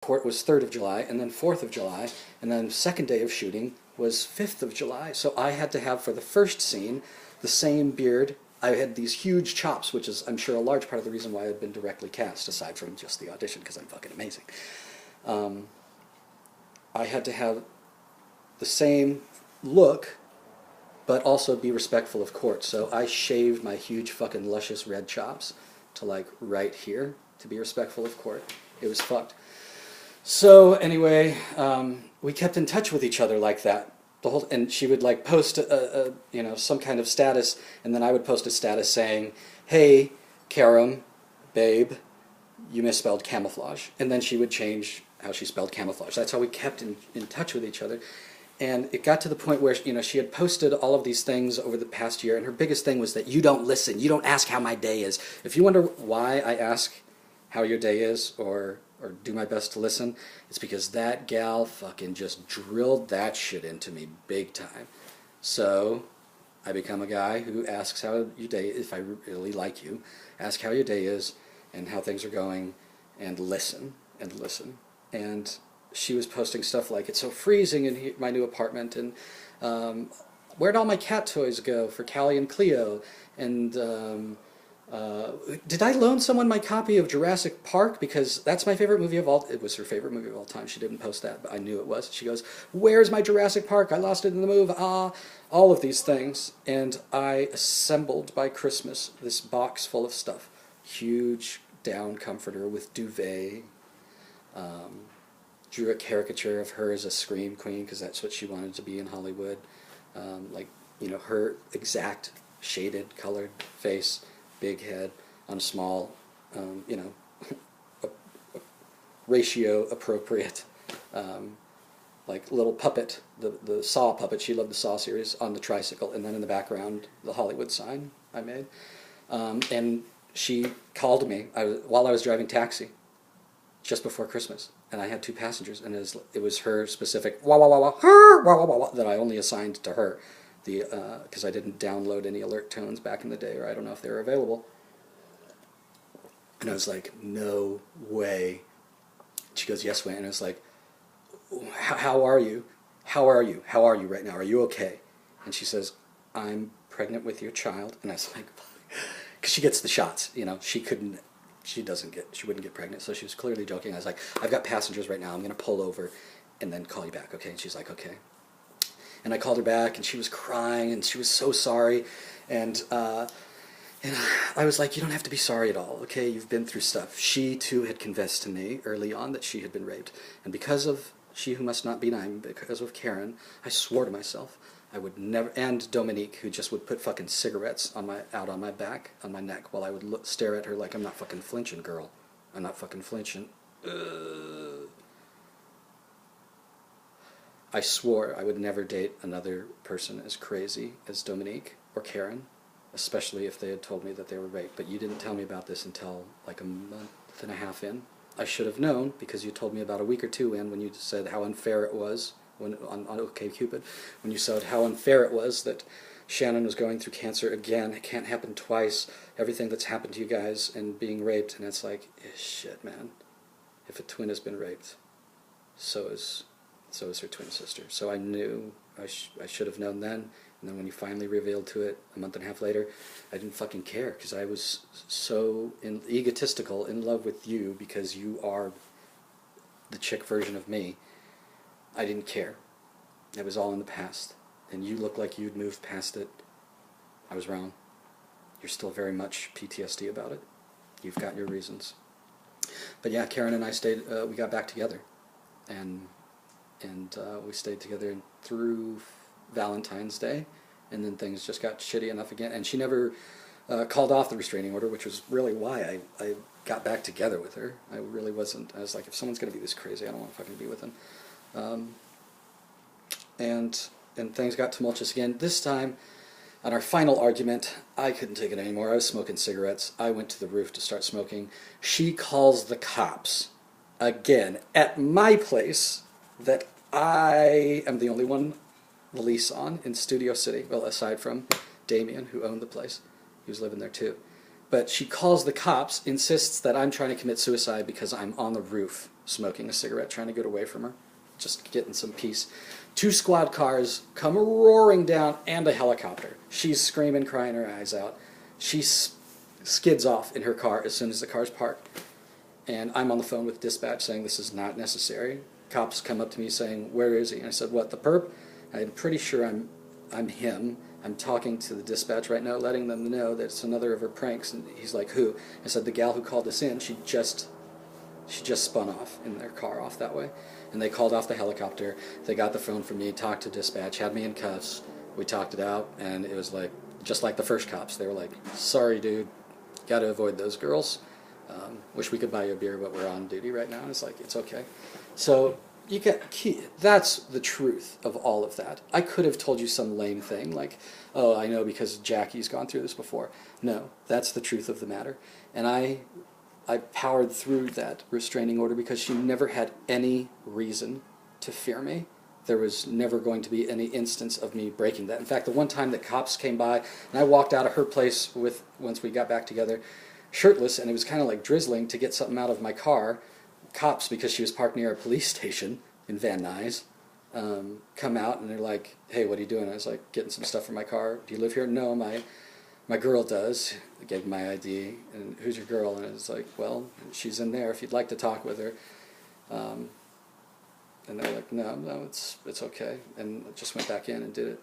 court was 3rd of July, and then 4th of July, and then the second day of shooting was 5th of July. So I had to have, for the first scene, the same beard. I had these huge chops, which is, I'm sure, a large part of the reason why I'd been directly cast, aside from just the audition, because I'm fucking amazing. I had to have the same look, but also be respectful of court. So I shaved my huge fucking luscious red chops to like right here to be respectful of court. It was fucked. So anyway, we kept in touch with each other like that. And she would like post some kind of status, and then I would post a status saying, "Hey, Karam, babe, you misspelled camouflage," and then she would change how she spelled camouflage. That's how we kept in touch with each other. And it got to the point where she had posted all of these things over the past year, and her biggest thing was that you don't listen, you don't ask how my day is. If you wonder why I ask how your day is, or do my best to listen, it's because that gal fucking just drilled that shit into me big time. So I become a guy who asks how your day, if I really like you, ask how your day is and how things are going, and listen and listen. And she was posting stuff like, "It's so freezing in my new apartment," and "Where'd all my cat toys go for Callie and Cleo?" And "Did I loan someone my copy of Jurassic Park? Because that's my favorite movie of all." It was her favorite movie of all time. She didn't post that, but I knew it was. She goes, "Where's my Jurassic Park? I lost it in the move. Ah." All of these things. And I assembled by Christmas this box full of stuff. Huge down comforter with duvet. Drew a caricature of her as a scream queen because that's what she wanted to be in Hollywood. Her exact shaded, colored face, big head on a small, ratio appropriate, like little puppet, the Saw puppet. She loved the Saw series, on the tricycle, and then in the background, the Hollywood sign I made. And she called me while I was driving taxi just before Christmas, and I had 2 passengers, and it was her specific wah wah wah wah, her, wah wah wah wah, that I only assigned to her, because I didn't download any alert tones back in the day, or I don't know if they were available. And I was like, "No way." She goes, "Yes, Wayne." And I was like, How are you? How are you? How are you right now? Are you okay?" And she says, "I'm pregnant with your child." And I was like, because she gets the shots, she wouldn't get pregnant, so she was clearly joking. I was like, "I've got passengers right now, I'm going to pull over and then call you back, okay?" And she's like, "Okay." And I called her back, and she was crying, and she was so sorry, and I was like, "You don't have to be sorry at all, okay? You've been through stuff." She, too, had confessed to me early on that she had been raped, and because of She Who Must Not Be Named, because of Karen, I swore to myself I would never, and Dominique, who just would put fucking cigarettes out on my back, on my neck, while I would stare at her like, "I'm not fucking flinching, girl. I'm not fucking flinching." I swore I would never date another person as crazy as Dominique or Karen, especially if they had told me that they were raped. But you didn't tell me about this until like a month and a half in. I should have known, because you told me about a week or 2 in, when you said how unfair it was, on OkCupid, when you said how unfair it was that Shannon was going through cancer again. It can't happen twice. Everything that's happened to you guys and being raped, and it's like, shit, man. If a twin has been raped, so is her twin sister. So I knew I should have known then. And then when you finally revealed to it a month and a half later, I didn't fucking care, because I was so egotistical, in love with you, because you are the chick version of me. I didn't care. It was all in the past. And you looked like you'd moved past it. I was wrong. You're still very much PTSD about it. You've got your reasons. But yeah, Karen and I we got back together. And we stayed together through Valentine's Day, and then things just got shitty enough again. And she never called off the restraining order, which was really why I got back together with her. I really wasn't. I was like, if someone's going to be this crazy, I don't want to fucking be with them. And things got tumultuous again. This time, on our final argument, I couldn't take it anymore. I was smoking cigarettes. I went to the roof to start smoking. She calls the cops again at my place that I am the only one the lease on in Studio City. Well, aside from Damien, who owned the place. He was living there too. But she calls the cops, insists that I'm trying to commit suicide because I'm on the roof smoking a cigarette, trying to get away from her, just getting some peace. 2 squad cars come roaring down and a helicopter. She's screaming, crying her eyes out. She skids off in her car as soon as the car's parked. And I'm on the phone with dispatch saying this is not necessary. Cops come up to me saying, where is he? And I said, what, the perp? I'm pretty sure I'm him. I'm talking to the dispatch right now, letting them know that it's another of her pranks. And he's like, who? I said, the gal who called us in, she just spun off in their car off that way. And they called off the helicopter. They got the phone from me, talked to dispatch, had me in cuffs. We talked it out, and it was like, just like the first cops. They were like, sorry, dude, got to avoid those girls. Wish we could buy you a beer, but we're on duty right now. And it's like, it's okay. So that's the truth of all of that. I could have told you some lame thing like, oh, I know because Jackie's gone through this before. No, that's the truth of the matter. And I powered through that restraining order because she never had any reason to fear me. There was never going to be any instance of me breaking that. In fact, the one time that cops came by, and I walked out of her place once we got back together, shirtless, and it was kind of like drizzling to get something out of my car. Cops, because she was parked near a police station in Van Nuys, come out and they're like, hey, what are you doing? I was like, getting some stuff from my car. Do you live here? No, my girl does. I gave them my ID, and who's your girl? And I was like, well, she's in there if you'd like to talk with her. And they're like, no, it's okay. And I just went back in and did it.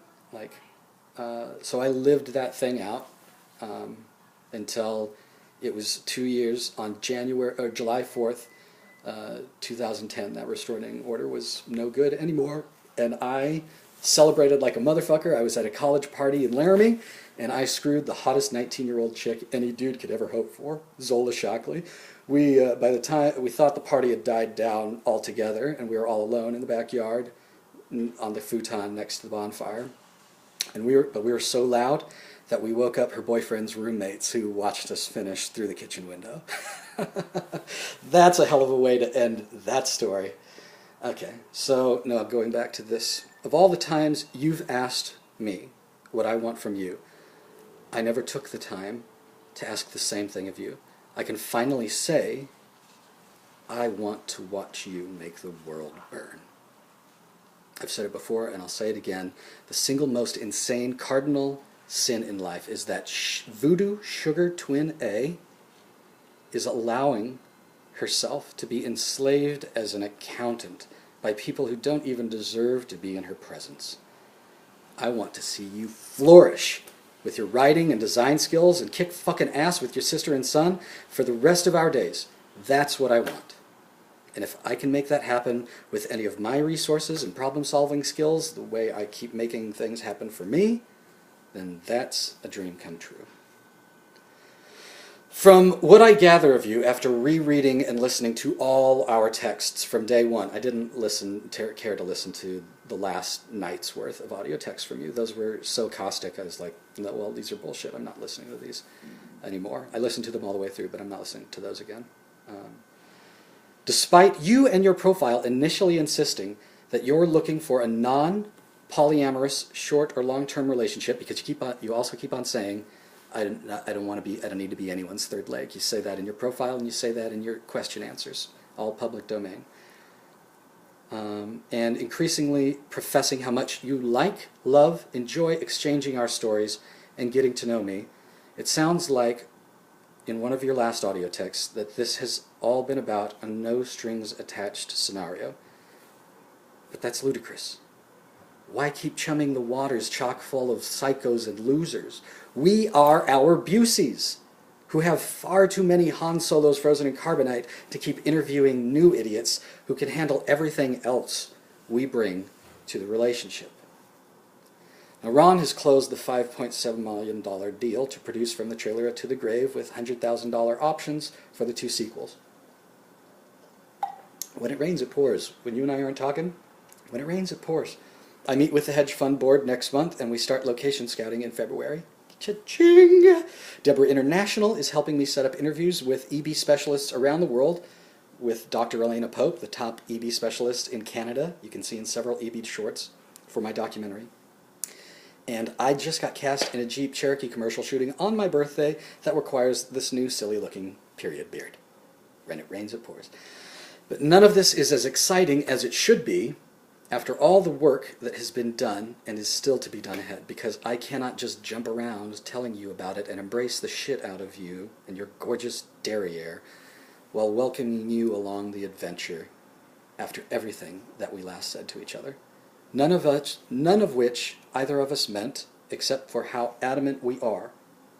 So I lived that thing out until it was 2 years on July 4th, 2010. That restraining order was no good anymore, and I celebrated like a motherfucker. I was at a college party in Laramie, and I screwed the hottest 19-year-old chick any dude could ever hope for, Zola Shockley. By the time we thought the party had died down altogether, and we were all alone in the backyard on the futon next to the bonfire, and we were so loud that we woke up her boyfriend's roommates who watched us finish through the kitchen window. That's a hell of a way to end that story. Okay, so now going back to this. Of all the times you've asked me what I want from you, I never took the time to ask the same thing of you. I can finally say, I want to watch you make the world burn. I've said it before, and I'll say it again. The single most insane cardinal sin in life is that voodoo sugar twin A is allowing herself to be enslaved as an accountant by people who don't even deserve to be in her presence. I want to see you flourish with your writing and design skills and kick fucking ass with your sister and son for the rest of our days. That's what I want. And if I can make that happen with any of my resources and problem-solving skills, the way I keep making things happen for me, then that's a dream come true. From what I gather of you after rereading and listening to all our texts from day one, I didn't care to listen to the last night's worth of audio texts from you. Those were so caustic, I was like, no, well, these are bullshit. I'm not listening to these anymore. I listened to them all the way through, but I'm not listening to those again. Despite you and your profile initially insisting that you're looking for a non-polyamorous short or long-term relationship, because you also keep on saying, I don't need to be anyone's third leg. You say that in your profile and you say that in your question answers, all public domain. And increasingly professing how much you like, love, enjoy exchanging our stories and getting to know me. It sounds like in one of your last audio texts that this has all been about a no-strings-attached scenario. But that's ludicrous. Why keep chumming the waters chock full of psychos and losers? We are our Buseys, who have far too many Han Solos frozen in carbonite to keep interviewing new idiots who can handle everything else we bring to the relationship. Now, Ron has closed the $5.7 million deal to produce From the Trailer to the Grave with $100,000 options for the 2 sequels. When it rains, it pours. When you and I aren't talking, when it rains, it pours. I meet with the hedge fund board next month, and we start location scouting in February. Cha-ching! Deborah International is helping me set up interviews with EB specialists around the world, with Dr. Elena Pope, the top EB specialist in Canada. You can see in several EB shorts for my documentary. And I just got cast in a Jeep Cherokee commercial shooting on my birthday that requires this new silly-looking period beard. When it rains, it pours. But none of this is as exciting as it should be after all the work that has been done and is still to be done ahead, because I cannot just jump around telling you about it and embrace the shit out of you and your gorgeous derriere while welcoming you along the adventure after everything that we last said to each other. None of which either of us meant, except for how adamant we are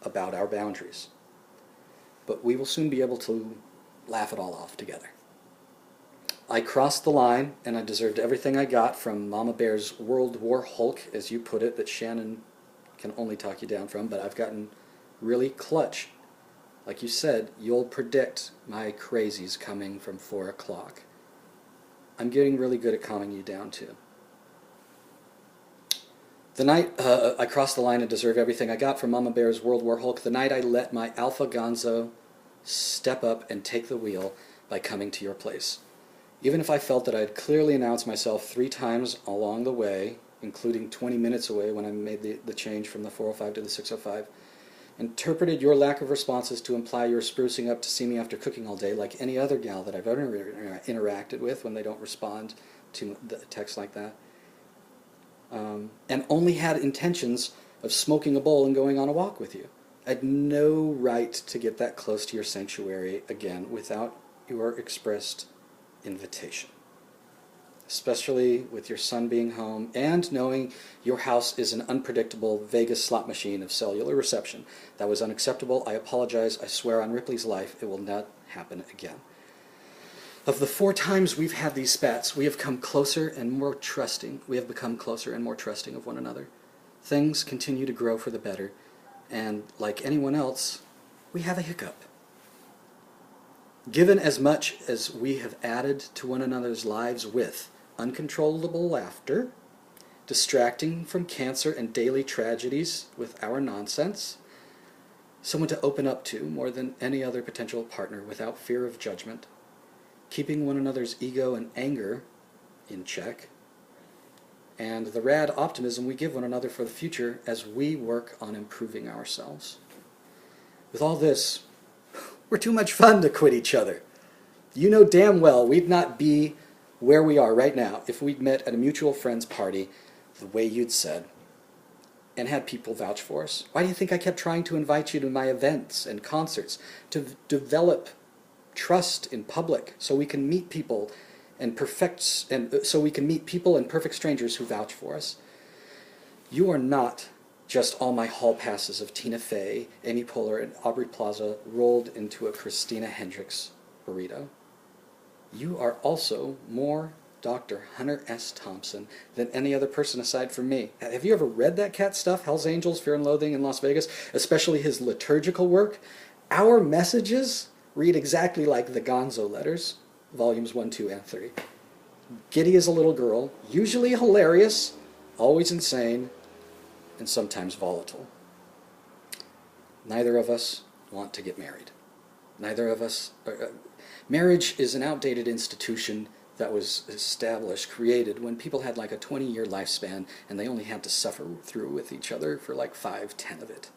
about our boundaries. But we will soon be able to laugh it all off together. I crossed the line, and I deserved everything I got from Mama Bear's World War Hulk, as you put it, that Shannon can only talk you down from, but I've gotten really clutch. Like you said, you'll predict my crazies coming from 4 o'clock. I'm getting really good at calming you down, too. The night I crossed the line and deserved everything I got from Mama Bear's World War Hulk, the night I let my alpha gonzo step up and take the wheel by coming to your place. Even if I felt that I had clearly announced myself 3 times along the way, including 20 minutes away when I made the change from the 405 to the 605, interpreted your lack of responses to imply you're sprucing up to see me after cooking all day like any other gal that I've ever interacted with when they don't respond to a text like that, and only had intentions of smoking a bowl and going on a walk with you. I had no right to get that close to your sanctuary again without your expressed invitation, especially with your son being home and knowing your house is an unpredictable Vegas slot machine of cellular reception. That was unacceptable. I apologize. I swear on Ripley's life it will not happen again. Of the 4 times we've had these spats, we have come closer and more trusting. We have become closer and more trusting of one another. Things continue to grow for the better, and like anyone else, we have a hiccup. Given as much as we have added to one another's lives with uncontrollable laughter, distracting from cancer and daily tragedies with our nonsense, someone to open up to more than any other potential partner without fear of judgment, keeping one another's ego and anger in check, and the rad optimism we give one another for the future as we work on improving ourselves. With all this, we're too much fun to quit each other. You know damn well we'd not be where we are right now if we'd met at a mutual friend's party the way you'd said and had people vouch for us. Why do you think I kept trying to invite you to my events and concerts, to develop trust in public so we can meet people and perfect strangers who vouch for us? You are not just all my hall passes of Tina Fey, Amy Poehler, and Aubrey Plaza rolled into a Christina Hendricks burrito. You are also more Dr. Hunter S. Thompson than any other person aside from me. Have you ever read that cat stuff, Hell's Angels, Fear and Loathing in Las Vegas, especially his liturgical work? Our messages read exactly like the Gonzo letters, volumes 1, 2, and 3. Giddy as a little girl, usually hilarious, always insane, and sometimes volatile. Neither of us want to get married. Neither of us... marriage is an outdated institution that was created when people had like a 20-year lifespan and they only had to suffer through with each other for like 5, 10 of it.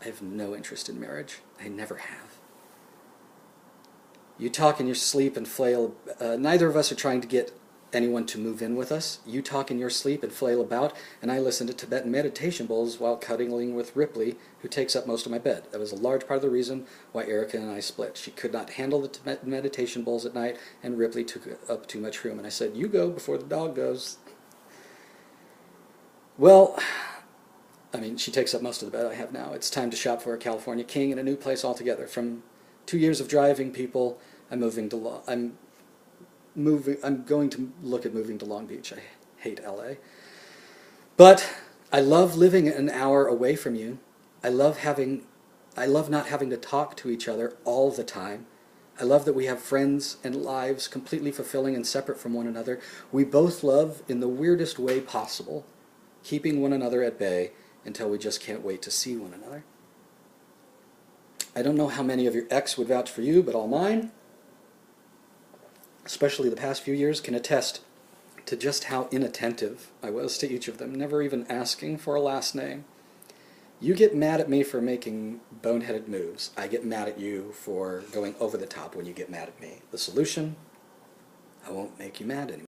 I have no interest in marriage. I never have. You talk in your sleep and flail. Neither of us are trying to get anyone to move in with us. You talk in your sleep and flail about, and I listen to Tibetan meditation bowls while cuddling with Ripley, who takes up most of my bed. That was a large part of the reason why Erica and I split. She could not handle the Tibetan meditation bowls at night, and Ripley took up too much room. And I said, "You go before the dog goes." Well, I mean, she takes up most of the bed I have now. It's time to shop for a California king and a new place altogether. From 2 years of driving people, I'm going to look at moving to Long Beach. I hate LA. But I love living an hour away from you. I love not having to talk to each other all the time. I love that we have friends and lives completely fulfilling and separate from one another. We both love in the weirdest way possible, keeping one another at bay until we just can't wait to see one another. I don't know how many of your ex would vouch for you, but all mine, especially the past few years, can attest to just how inattentive I was to each of them, never even asking for a last name. You get mad at me for making boneheaded moves. I get mad at you for going over the top when you get mad at me. The solution? I won't make you mad anymore.